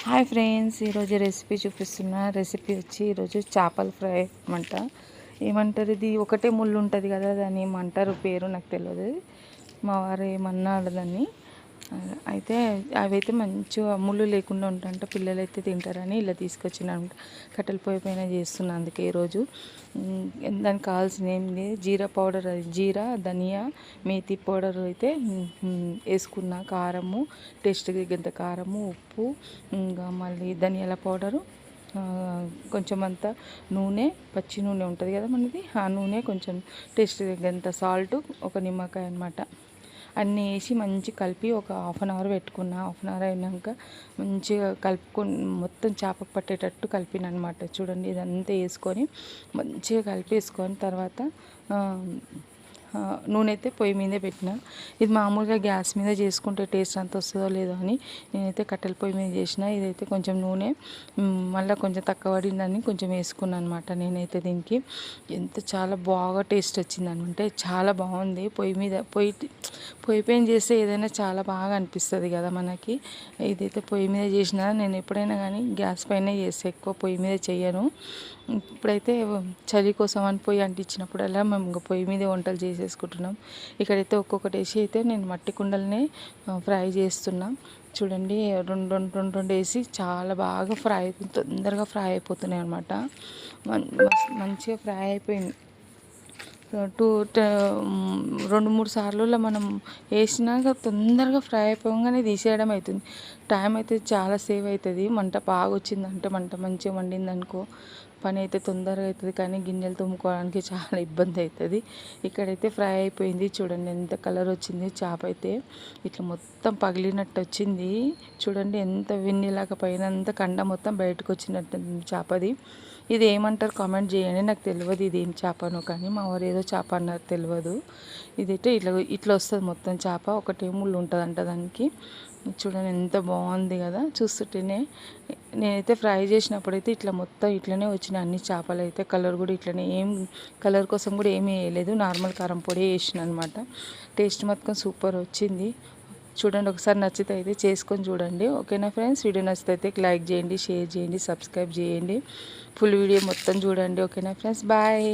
Hi friends, ఈరోజు recipe చూపిస్తున్నా. Recipe వచ్చి ఈరోజు చేపల ఫ్రై అనమాట. ఏమంటారు, ఇది ఒకటే ముళ్ళు ఉంటుంది కదా, దాన్ని ఏమంటారు పేరు నాకు తెలియదు. మా వారు ఏమన్నాడు దాన్ని. అయితే అవైతే మంచిగా ముళ్ళు లేకుండా ఉంటాయంట, పిల్లలు అయితే తింటారని ఇలా తీసుకొచ్చిన కట్టెల పొయ్యి పైన చేస్తున్నాను. అందుకే ఈరోజు దానికి కావాల్సిన ఏంది, జీరా పౌడర్, జీరా, ధనియా, మేతి పౌడర్ అయితే వేసుకున్న, కారము, టేస్ట్కి తగ్గంత కారము, ఉప్పు, ఇంకా మళ్ళీ ధనియాల పౌడరు, కొంచెం అంతా నూనె, పచ్చి నూనె ఉంటుంది కదా మనది, ఆ నూనె, కొంచెం టేస్ట్ తగ్గంత సాల్ట్, ఒక నిమ్మకాయ అనమాట. అన్నీ వేసి మంచి కలిపి ఒక హాఫ్ అన్ అవర్ పెట్టుకున్నా. హాఫ్ అన్ అవర్ అయినాక మంచిగా కలుపుకొని మొత్తం చేపకు పట్టేటట్టు కలిపిన అనమాట. చూడండి, ఇదంతా వేసుకొని మంచిగా కలిపేసుకొని తర్వాత నూనె అయితే పొయ్యి మీదే పెట్టిన. ఇది మామూలుగా గ్యాస్ మీద చేసుకుంటే టేస్ట్ అంత వస్తుందో లేదో అని నేనైతే కట్టెల పొయ్యి మీద చేసిన. ఇదైతే కొంచెం నూనె మళ్ళీ కొంచెం తక్కువ పడిందని కొంచెం వేసుకున్నాను అనమాట. నేనైతే దీనికి చాలా బాగా టేస్ట్ వచ్చిందనమాట. చాలా బాగుంది. పొయ్యి పైన చేస్తే ఏదైనా చాలా బాగా అనిపిస్తుంది కదా మనకి. ఇదైతే పొయ్యి మీద చేసిన. నేను ఎప్పుడైనా కానీ గ్యాస్ పైన చేస్తే ఎక్కువ పొయ్యి మీద చేయను. ఇప్పుడైతే చలి కోసం అని పొయ్యి అంటించినప్పుడల్లా మేము ఇంకా పొయ్యి మీదే వంటలు చేసేసుకుంటున్నాం. ఇక్కడైతే ఒక్కొక్కటి వేసి అయితే నేను మట్టి కుండలనే ఫ్రై చేస్తున్నా. చూడండి, రెండు వేసి చాలా బాగా ఫ్రై అయిపోయింది, తొందరగా ఫ్రై అయిపోతున్నాయి అనమాట. మంచిగా ఫ్రై అయిపోయింది. 2-3 సార్లు మనం వేసినాక తొందరగా ఫ్రై అయిపోగానే తీసేయడం అవుతుంది. టైం అయితే చాలా సేవ్ అవుతుంది. మంట బాగా వచ్చిందంటే, మంట మంచిగా వండిందనుకో పని అయితే తొందరగా అవుతుంది, కానీ గిన్నెలు తుమ్ముకోవడానికి చాలా ఇబ్బంది అవుతుంది. ఇక్కడైతే ఫ్రై అయిపోయింది. చూడండి ఎంత కలర్ వచ్చింది. చేప అయితే ఇట్లా మొత్తం పగిలినట్టు వచ్చింది. చూడండి ఎంత వెన్నీలాగా పైన అంతా కండ మొత్తం బయటకు వచ్చినట్టు చేపది. ఇది ఏమంటారు కామెంట్ చేయండి, నాకు తెలియదు ఇది ఏం చేపనో, కానీ మా వారు ఏదో చేప అన్నారు, తెలియదు. ఇదైతే ఇట్లా వస్తుంది మొత్తం చేప, ఒకటే ముళ్ళు ఉంటుందంట దానికి. చూడండి ఎంత బాగుంది కదా చూస్తుంటేనే. నేనైతే ఫ్రై చేసినప్పుడైతే ఇట్లా మొత్తం ఇట్లనే వచ్చినాయి అన్ని చేపలు అయితే. కలర్ కూడా ఇట్లనే, ఏం కలర్ కోసం కూడా ఏమీ వేయలేదు, నార్మల్ కారం పొడి వేసిన అనమాట. టేస్ట్ మొత్తం సూపర్ వచ్చింది. చూడండి, ఒకసారి నచ్చితే అయితే చేసుకొని చూడండి. ఓకేనా ఫ్రెండ్స్, వీడియో నచ్చితే అయితే లైక్ చేయండి, షేర్ చేయండి, సబ్స్క్రైబ్ చేయండి. ఫుల్ వీడియో మొత్తం చూడండి. ఓకేనా ఫ్రెండ్స్, బాయ్.